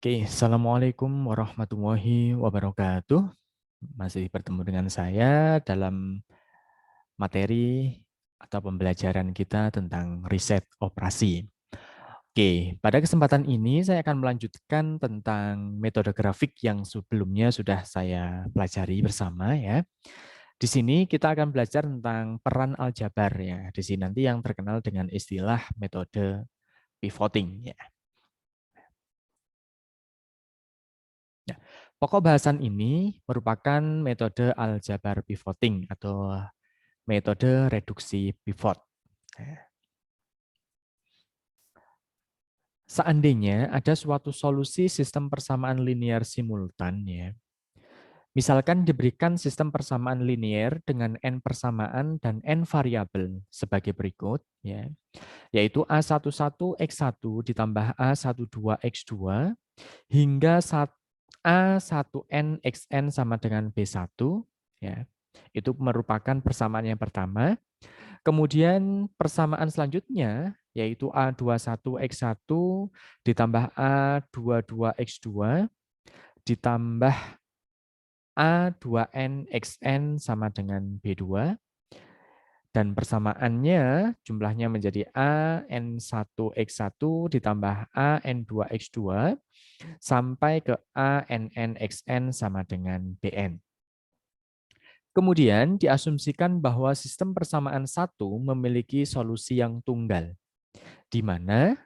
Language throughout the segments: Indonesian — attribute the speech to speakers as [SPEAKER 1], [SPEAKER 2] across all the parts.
[SPEAKER 1] Oke, Assalamualaikum warahmatullahi wabarakatuh. Masih bertemu dengan saya dalam materi atau pembelajaran kita tentang riset operasi. Oke, pada kesempatan ini saya akan melanjutkan tentang metode grafik yang sebelumnya sudah saya pelajari bersama ya. Di sini kita akan belajar tentang peran aljabar ya. Di sini nanti yang terkenal dengan istilah metode pivoting ya. Ya, pokok bahasan ini merupakan metode aljabar pivoting atau metode reduksi pivot. Nah, seandainya ada suatu solusi sistem persamaan linear simultan, ya, misalkan diberikan sistem persamaan linear dengan n persamaan dan n variabel sebagai berikut, ya, yaitu A11X1 ditambah A12X2 hingga A1n xn sama dengan B1, ya. Itu merupakan persamaan yang pertama. Kemudian persamaan selanjutnya yaitu A21X1 ditambah A22X2 ditambah A2n xn sama dengan B2. Dan persamaannya jumlahnya menjadi AN1X1 ditambah AN2X2 sampai ke ANN-XN sama dengan BN. Kemudian diasumsikan bahwa sistem persamaan satu memiliki solusi yang tunggal, di mana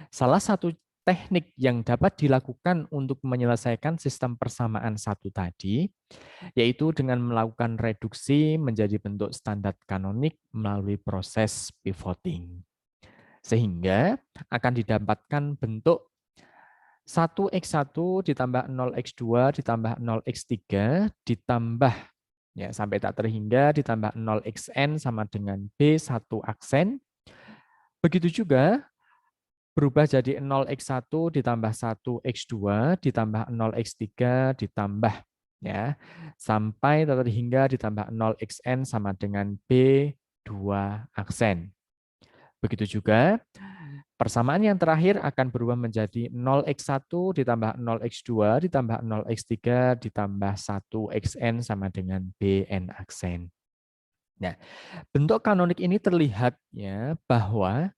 [SPEAKER 1] salah satu teknik yang dapat dilakukan untuk menyelesaikan sistem persamaan satu tadi, yaitu dengan melakukan reduksi menjadi bentuk standar kanonik melalui proses pivoting. Sehingga akan didapatkan bentuk 1x1 ditambah 0x2 ditambah 0x3 ditambah ya sampai tak terhingga ditambah 0xn sama dengan B1 aksen. Begitu juga berubah jadi 0x1 ditambah 1x2 ditambah 0x3 ditambah ya sampai tak terhingga ditambah 0xn sama dengan B2 aksen. Begitu juga persamaan yang terakhir akan berubah menjadi 0x1 ditambah 0x2 ditambah 0x3 ditambah 1xn sama dengan bn aksen. Nah, bentuk kanonik ini terlihat ya bahwa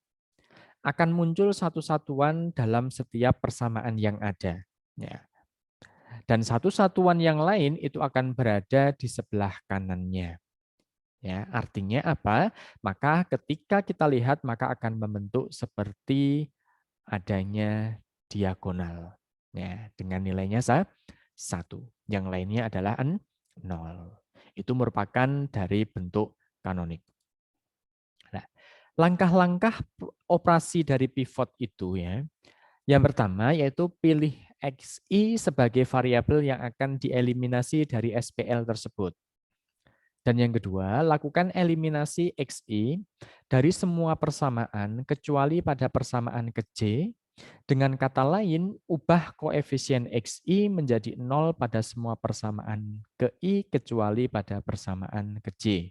[SPEAKER 1] akan muncul satu satuan dalam setiap persamaan yang ada. Ya. Dan satu satuan yang lain itu akan berada di sebelah kanannya. Ya, artinya apa? Maka ketika kita lihat maka akan membentuk seperti adanya diagonal. Ya, dengan nilainya 1. Yang lainnya adalah 0. Itu merupakan dari bentuk kanonik. Nah, langkah-langkah operasi dari pivot itu ya. Yang pertama yaitu pilih XI sebagai variabel yang akan dieliminasi dari SPL tersebut. Dan yang kedua, lakukan eliminasi XI dari semua persamaan kecuali pada persamaan ke J. Dengan kata lain, ubah koefisien XI menjadi 0 pada semua persamaan ke I kecuali pada persamaan ke J.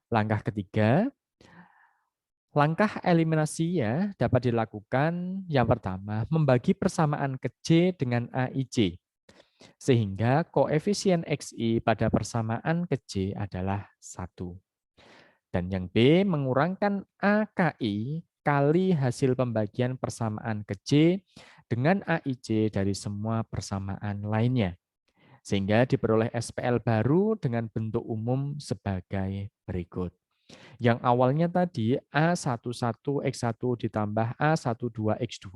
[SPEAKER 1] Langkah ketiga, langkah eliminasi ya dapat dilakukan yang pertama, membagi persamaan ke J dengan AIJ. Sehingga koefisien XI pada persamaan ke J adalah 1. Dan yang B, mengurangkan AKI kali hasil pembagian persamaan ke J dengan AIJ dari semua persamaan lainnya. Sehingga diperoleh SPL baru dengan bentuk umum sebagai berikut. Yang awalnya tadi A11X1 ditambah A12X2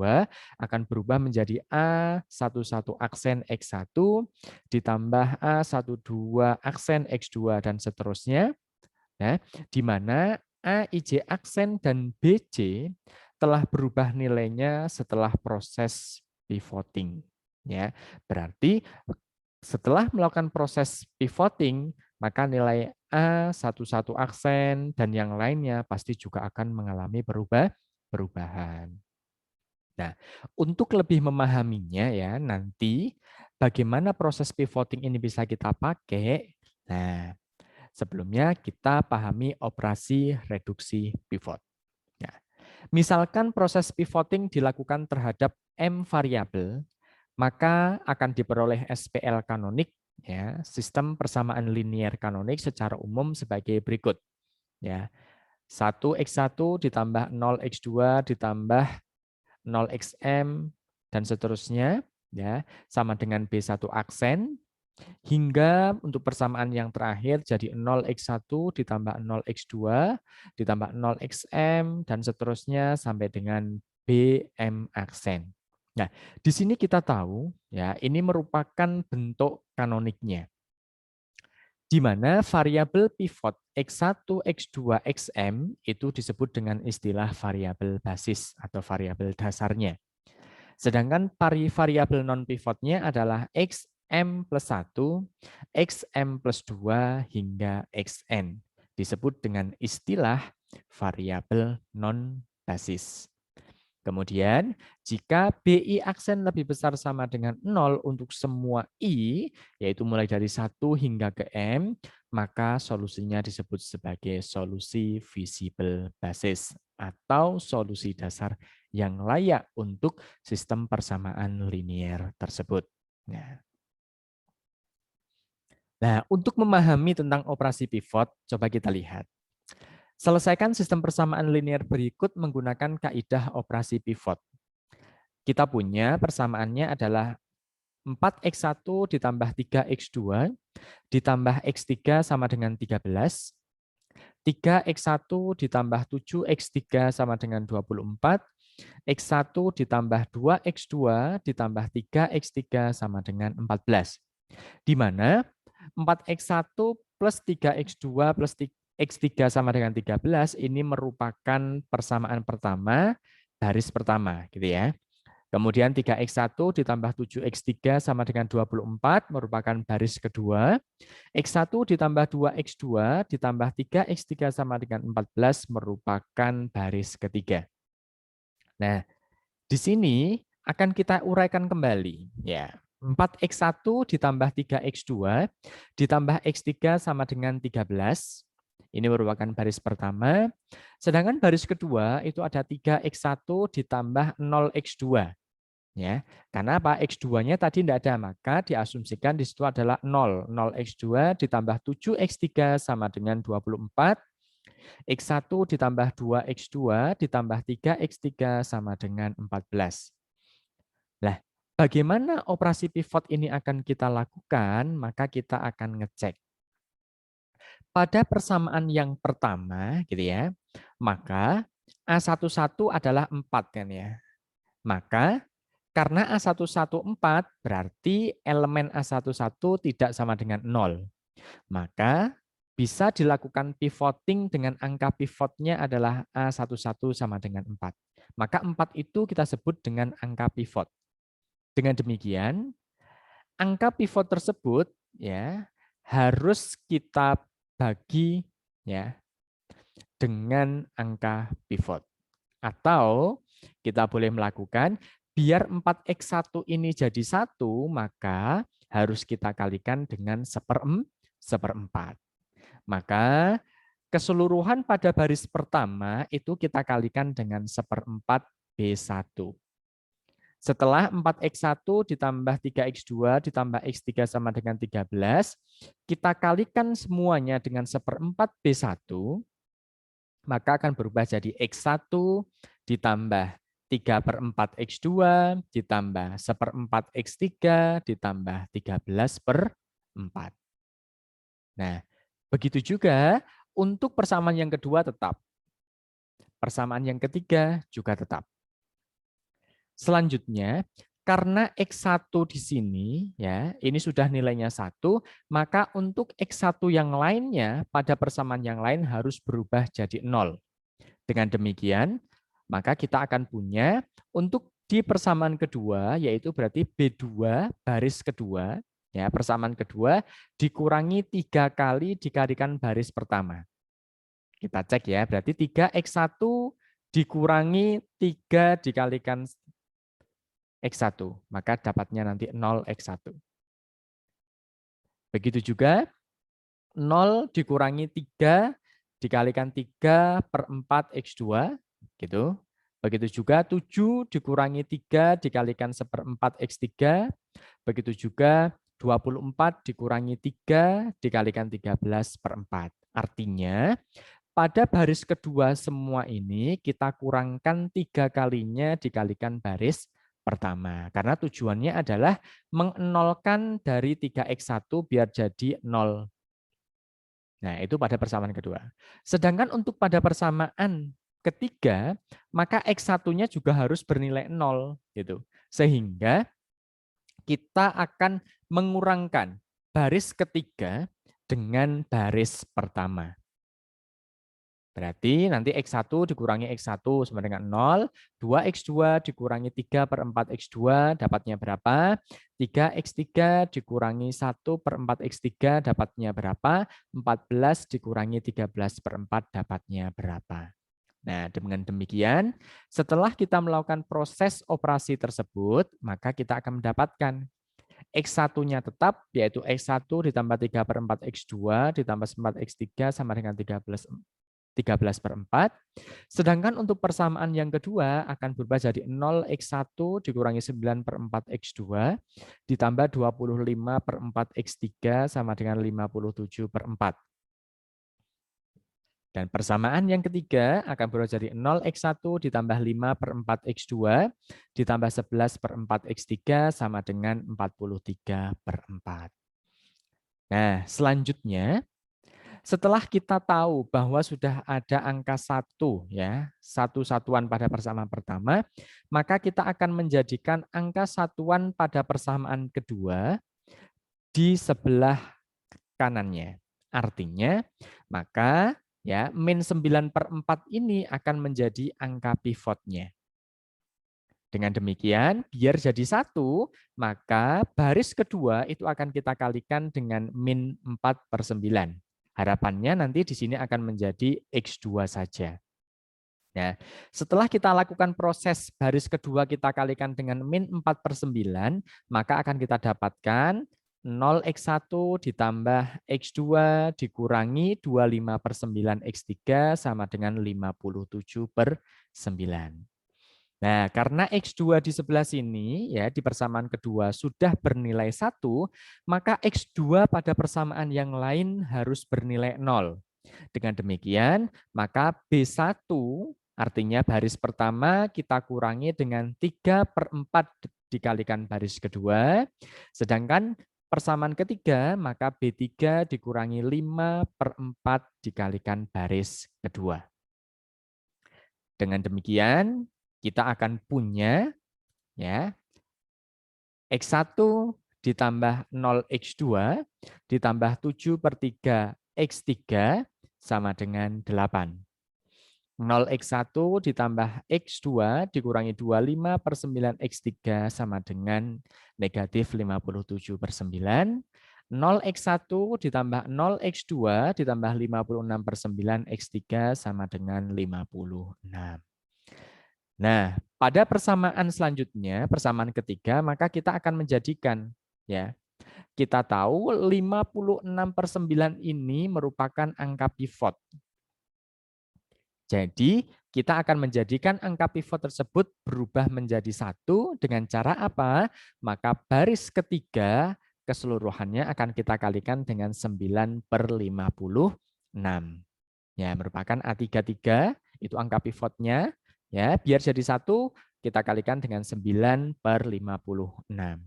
[SPEAKER 1] akan berubah menjadi A11 aksen X1 ditambah A12 aksen X2 dan seterusnya. Nah, di mana AIJ aksen dan BC telah berubah nilainya setelah proses pivoting. Ya, berarti setelah melakukan proses pivoting, maka nilai A11 aksen dan yang lainnya pasti juga akan mengalami perubahan. Nah, untuk lebih memahaminya ya, nanti bagaimana proses pivoting ini bisa kita pakai. Nah, sebelumnya kita pahami operasi reduksi pivot. Nah, misalkan proses pivoting dilakukan terhadap M variabel, maka akan diperoleh SPL kanonik, ya, sistem persamaan linier kanonik secara umum sebagai berikut. Ya, 1x1 ditambah 0x2 ditambah 0xm dan seterusnya, ya, sama dengan B1 aksen, hingga untuk persamaan yang terakhir jadi 0x1 ditambah 0x2 ditambah 0xm dan seterusnya sampai dengan BM aksen. Nah, di sini kita tahu, ya, ini merupakan bentuk kanoniknya, di mana variabel pivot X1, X2, Xm itu disebut dengan istilah variabel basis atau variabel dasarnya. Sedangkan variabel non-pivotnya adalah Xm plus 1, Xm plus 2, hingga Xn. Disebut dengan istilah variabel non-basis. Kemudian, jika BI aksen lebih besar sama dengan 0 untuk semua I, yaitu mulai dari 1 hingga ke M, maka solusinya disebut sebagai solusi visible basis atau solusi dasar yang layak untuk sistem persamaan linier tersebut. Nah, untuk memahami tentang operasi pivot, coba kita lihat. Selesaikan sistem persamaan linier berikut menggunakan kaidah operasi pivot. Kita punya persamaannya adalah 4x1 ditambah 3x2 ditambah x3 sama dengan 13, 3x1 ditambah 7x3 sama dengan 24, x1 ditambah 2x2 ditambah 3x3 sama dengan 14. Di mana 4x1 plus 3x2 plus x3 sama dengan 13 ini merupakan persamaan pertama, baris pertama, gitu ya. Kemudian 3x1 ditambah 7x3 sama dengan 24 merupakan baris kedua. X1 ditambah 2x2 ditambah 3x3 sama dengan 14 merupakan baris ketiga. Nah, di sini akan kita uraikan kembali. Ya, 4x1 ditambah 3x2 ditambah x3 sama dengan 13. Ini merupakan baris pertama. Sedangkan baris kedua itu ada 3x1 ditambah 0x2. Ya, karena apa? X2-nya tadi tidak ada, maka diasumsikan di situ adalah 0. 0x2 ditambah 7x3 sama dengan 24. X1 ditambah 2x2 ditambah 3x3 sama dengan 14. Nah, bagaimana operasi pivot ini akan kita lakukan? Maka kita akan ngecek. Pada persamaan yang pertama, gitu ya, maka A11 adalah 4 kan ya. Maka karena A114 berarti elemen A11 tidak sama dengan 0. Maka bisa dilakukan pivoting dengan angka pivotnya adalah A11 sama dengan 4. Maka 4 itu kita sebut dengan angka pivot. Dengan demikian, angka pivot tersebut ya harus kita bagi ya dengan angka pivot. Atau kita boleh melakukan biar 4x1 ini jadi 1, maka harus kita kalikan dengan seperempat. Maka keseluruhan pada baris pertama itu kita kalikan dengan seperempat B1. Setelah 4x1 ditambah 3x2 ditambah x3 sama dengan 13, kita kalikan semuanya dengan seperempat B1, maka akan berubah jadi x1 ditambah 3/4 x2 ditambah 1/4 x3 ditambah 13/4. Nah, begitu juga untuk persamaan yang kedua tetap. Persamaan yang ketiga juga tetap. Selanjutnya, karena X1 di sini, ya ini sudah nilainya 1, maka untuk X1 yang lainnya pada persamaan yang lain harus berubah jadi 0. Dengan demikian, maka kita akan punya untuk di persamaan kedua, yaitu berarti B2 baris kedua, ya persamaan kedua dikurangi 3 kali dikalikan baris pertama. Kita cek ya, berarti 3x1 dikurangi 3 dikalikan x1, maka dapatnya nanti 0x1. Begitu juga 0 dikurangi 3 dikalikan 3/4 x2, gitu. Begitu juga 7 dikurangi 3 dikalikan 1/4 X3. Begitu juga 24 dikurangi 3 dikalikan 13/4. Artinya, pada baris kedua semua ini kita kurangkan 3 kalinya dikalikan baris pertama. Karena tujuannya adalah mengnolkan dari 3x1 biar jadi 0. Nah, itu pada persamaan kedua. Sedangkan untuk pada persamaan ketiga, maka X1-nya juga harus bernilai 0. Gitu. Sehingga kita akan mengurangkan baris ketiga dengan baris pertama. Berarti nanti X1 dikurangi X1 sama dengan 0, 2X2 dikurangi 3/4 X2 dapatnya berapa? 3X3 dikurangi 1/4 X3 dapatnya berapa? 14 dikurangi 13/4 dapatnya berapa? Nah, dengan demikian, setelah kita melakukan proses operasi tersebut, maka kita akan mendapatkan X1-nya tetap, yaitu X1 ditambah 3/4 X2 ditambah 4 X3 sama dengan 13/4. Sedangkan untuk persamaan yang kedua akan berubah jadi 0x1 dikurangi 9/4 x2 ditambah 25/4 x3 sama dengan 57/4. Dan persamaan yang ketiga akan berubah jadi 0x1 ditambah 5/4 x2 ditambah 11/4 x3 sama dengan 43/4. Nah, selanjutnya setelah kita tahu bahwa sudah ada angka 1, ya, satu satuan pada persamaan pertama, maka kita akan menjadikan angka satuan pada persamaan kedua di sebelah kanannya. Artinya, maka ya min 9/4 ini akan menjadi angka pivotnya. Dengan demikian, biar jadi 1, maka baris kedua itu akan kita kalikan dengan min 4/9. Harapannya nanti di sini akan menjadi X2 saja. Nah, setelah kita lakukan proses baris kedua kita kalikan dengan min 4/9, maka akan kita dapatkan 0x1 ditambah x2 dikurangi 25/9 x3 sama dengan 57/9. Nah, karena X2 di sebelah sini, ya di persamaan kedua sudah bernilai 1, maka X2 pada persamaan yang lain harus bernilai 0. Dengan demikian, maka B1 artinya baris pertama kita kurangi dengan 3/4 dikalikan baris kedua, sedangkan persamaan ketiga, maka B3 dikurangi 5/4 dikalikan baris kedua. Dengan demikian, kita akan punya ya X1 ditambah 0x2 ditambah 7/3 x3 sama dengan 8. 0x1 ditambah x2 dikurangi 25/9 x3 sama dengan negatif 57/9. 0x1 ditambah 0x2 ditambah 56/9 x3 sama dengan 56. Nah, pada persamaan selanjutnya, persamaan ketiga, maka kita akan menjadikan, ya, kita tahu 56/9 ini merupakan angka pivot. Jadi, kita akan menjadikan angka pivot tersebut berubah menjadi 1 dengan cara apa? Maka baris ketiga keseluruhannya akan kita kalikan dengan 9/56. Ya, merupakan A33, itu angka pivotnya. Ya, biar jadi 1, kita kalikan dengan 9/56.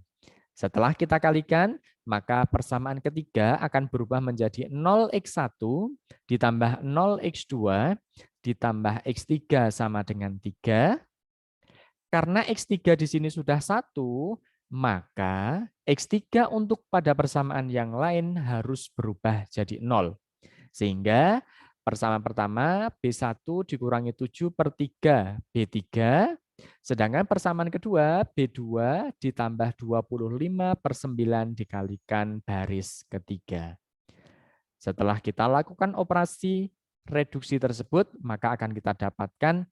[SPEAKER 1] Setelah kita kalikan, maka persamaan ketiga akan berubah menjadi 0x1 ditambah 0x2 ditambah x3 sama dengan 3. Karena x3 di sini sudah 1, maka x3 untuk pada persamaan yang lain harus berubah jadi 0. Sehingga persamaan pertama B1 dikurangi 7/3 B3, sedangkan persamaan kedua B2 ditambah 25/9 dikalikan baris ketiga. Setelah kita lakukan operasi reduksi tersebut, maka akan kita dapatkan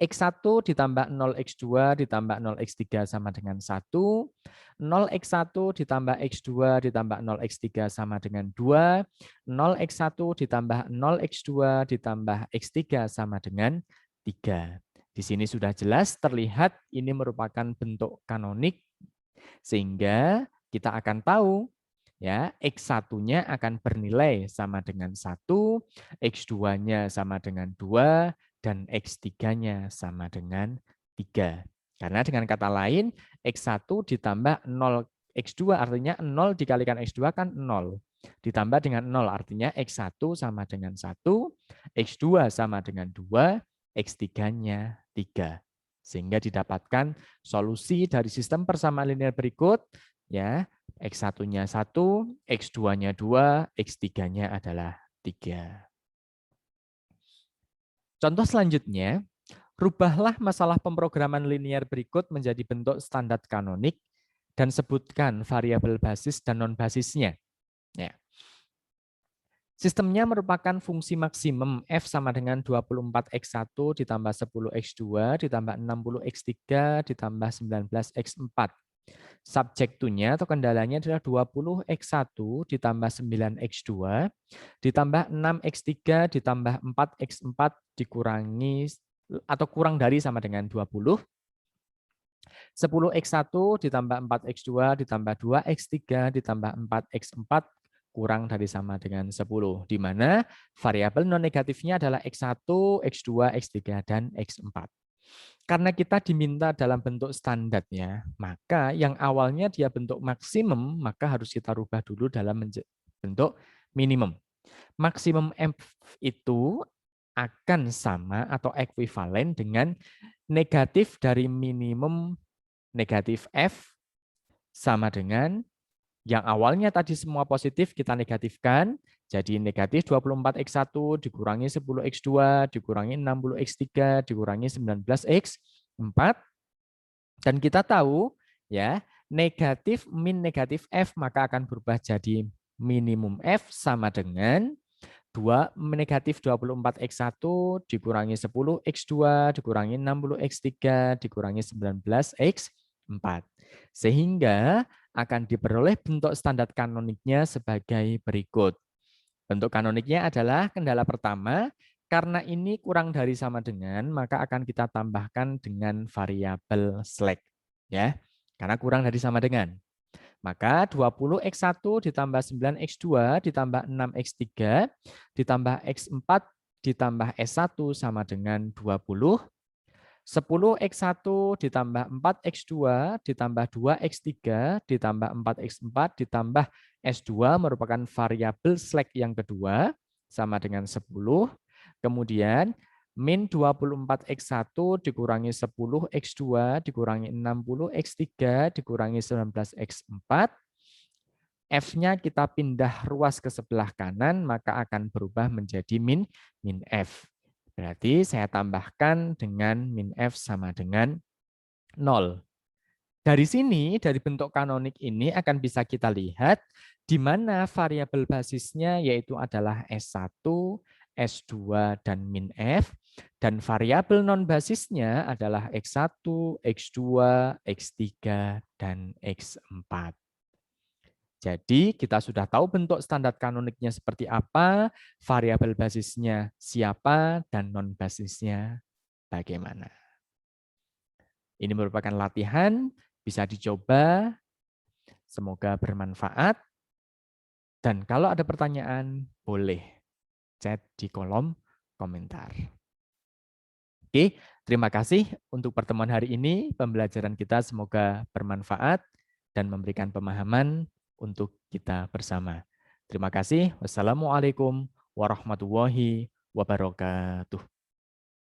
[SPEAKER 1] X1 ditambah 0x2 ditambah 0x3 sama dengan 1, 0x1 ditambah x2 ditambah 0x3 sama dengan 2, 0x1 ditambah 0x2 ditambah x3 sama dengan 3. Di sini sudah jelas terlihat ini merupakan bentuk kanonik, sehingga kita akan tahu ya X1-nya akan bernilai sama dengan 1, X2-nya sama dengan 2, dan X3-nya sama dengan 3. Karena dengan kata lain, X1 ditambah 0, X2 artinya 0 dikalikan X2 kan 0. Ditambah dengan 0 artinya X1 sama dengan 1, X2 sama dengan 2, X3-nya 3. Sehingga didapatkan solusi dari sistem persamaan linear berikut, ya, X1-nya 1, X2-nya 2, X3-nya adalah 3. Contoh selanjutnya, rubahlah masalah pemrograman linear berikut menjadi bentuk standar kanonik dan sebutkan variabel basis dan non-basisnya. Ya. Sistemnya merupakan fungsi maksimum F sama dengan 24X1 ditambah 10X2 ditambah 60X3 ditambah 19X4. Subjektunya atau kendalanya adalah 20X1 ditambah 9X2 ditambah 6X3 ditambah 4X4 dikurangi atau kurang dari sama dengan 20. 10X1 ditambah 4X2 ditambah 2X3 ditambah 4X4 kurang dari sama dengan 10, di mana variabel non negatifnya adalah X1, X2, X3, dan X4. Karena kita diminta dalam bentuk standarnya, maka yang awalnya dia bentuk maksimum, maka harus kita rubah dulu dalam bentuk minimum. Maksimum F itu akan sama atau ekuivalen dengan negatif dari minimum negatif F sama dengan yang awalnya tadi semua positif kita negatifkan, jadi negatif 24X1 dikurangi 10X2 dikurangi 60X3 dikurangi 19X4. Dan kita tahu ya, negatif min negatif F maka akan berubah jadi minimum F sama dengan 2 negatif 24X1 dikurangi 10X2 dikurangi 60X3 dikurangi 19X4. Sehingga akan diperoleh bentuk standar kanoniknya sebagai berikut. Bentuk kanoniknya adalah kendala pertama, karena ini kurang dari sama dengan, maka akan kita tambahkan dengan variabel slack. Ya, karena kurang dari sama dengan. Maka 20X1 ditambah 9X2 ditambah 6X3 ditambah X4 ditambah S1 sama dengan 20. 10X1 ditambah 4X2 ditambah 2X3 ditambah 4X4 ditambah S2 merupakan variabel slack yang kedua sama dengan 10. Kemudian min 24X1 dikurangi 10X2 dikurangi 60X3 dikurangi 19X4. F-nya kita pindah ruas ke sebelah kanan, maka akan berubah menjadi min F. Berarti saya tambahkan dengan min F sama dengan 0. Dari sini, dari bentuk kanonik ini akan bisa kita lihat di mana variabel basisnya yaitu adalah S1, S2, dan min F. Dan variabel non-basisnya adalah X1, X2, X3, dan X4. Jadi kita sudah tahu bentuk standar kanoniknya seperti apa, variabel basisnya siapa, dan non-basisnya bagaimana. Ini merupakan latihan, bisa dicoba, semoga bermanfaat. Dan kalau ada pertanyaan, boleh chat di kolom komentar. Oke, terima kasih untuk pertemuan hari ini. Pembelajaran kita semoga bermanfaat dan memberikan pemahaman untuk kita bersama. Terima kasih. Wassalamualaikum warahmatullahi wabarakatuh.